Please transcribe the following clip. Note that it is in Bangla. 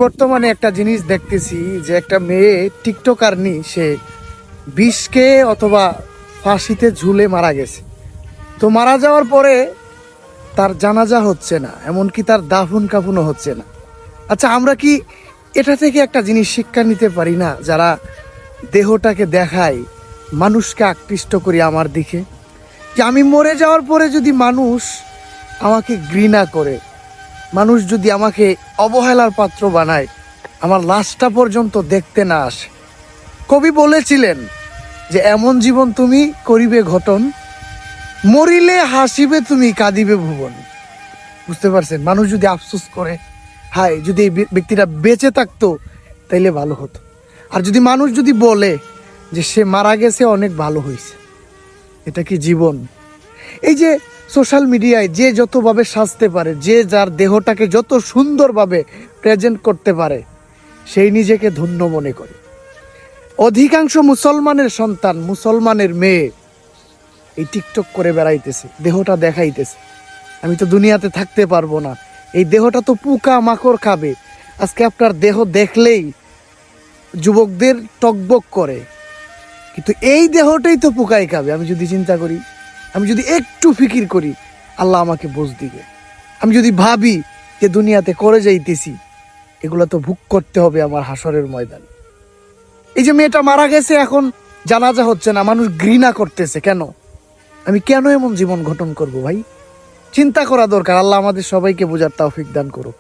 বর্তমানে একটা জিনিস দেখতেছি যে একটা মেয়ে টিকটকার নি সে বিষকে অথবা ফাঁসিতে ঝুলে মারা গেছে। তো মারা যাওয়ার পরে তার জানাজা হচ্ছে না, এমনকি তার দাফন কাফনও হচ্ছে না। আচ্ছা, আমরা কি এটা থেকে একটা জিনিস শিক্ষা নিতে পারি না? যারা দেহটাকে দেখায়, মানুষকে আকৃষ্ট করি আমার দিকে, যে আমি মরে যাওয়ার পরে যদি মানুষ আমাকে ঘৃণা করে, মানুষ যদি আমাকে অবহেলার পাত্র বানায়, আমার লাশটা পর্যন্ত দেখতে না আসে। কবি বলেছিলেন যে এমন জীবন তুমি করিবে ঘটন, মরিলে হাসিবে তুমি কাঁদিবে ভুবন। বুঝতে পারছেন? মানুষ যদি আফসোস করে, হায় যদি এই ব্যক্তিটা বেঁচে থাকতো তাইলে ভালো হতো। আর যদি মানুষ যদি বলে যে সে মারা গেছে, অনেক ভালো হয়েছে, এটা কি জীবন? এই যে সোশ্যাল মিডিয়ায় যে যতভাবে সাজতে পারে, যে যার দেহটাকে যত সুন্দরভাবে প্রেজেন্ট করতে পারে, সেই নিজেকে ধন্য মনে করে। অধিকাংশ মুসলমানের সন্তান, মুসলমানের মেয়ে এই টিকটক করে বেড়াইতেছে, দেহটা দেখাইতেছে। আমি তো দুনিয়াতে থাকতে পারবো না, এই দেহটা তো পোকা মাকড় খাবে। আজকে আপনার দেহ দেখলেই যুবকদের টকবক করে, কিন্তু এই দেহটাই তো পোকাই খাবে। আমি যদি চিন্তা করি, আমি যদি একটু ফিকির করি, আল্লাহ আমাকে বুঝ দিবে। আমি যদি ভাবি যে দুনিয়াতে করে যাইতেছি, এগুলো তো ভোগ করতে হবে আমার হাসরের ময়দানে। এই যে মেয়েটা মারা গেছে, এখন জানাজা হচ্ছে না, মানুষ ঘৃণা করতেছে কেন? আমি কেন এমন জীবন গঠন করব ভাই? চিন্তা করা দরকার। আল্লাহ আমাদের সবাইকে বোঝার তৌফিক দান করুক।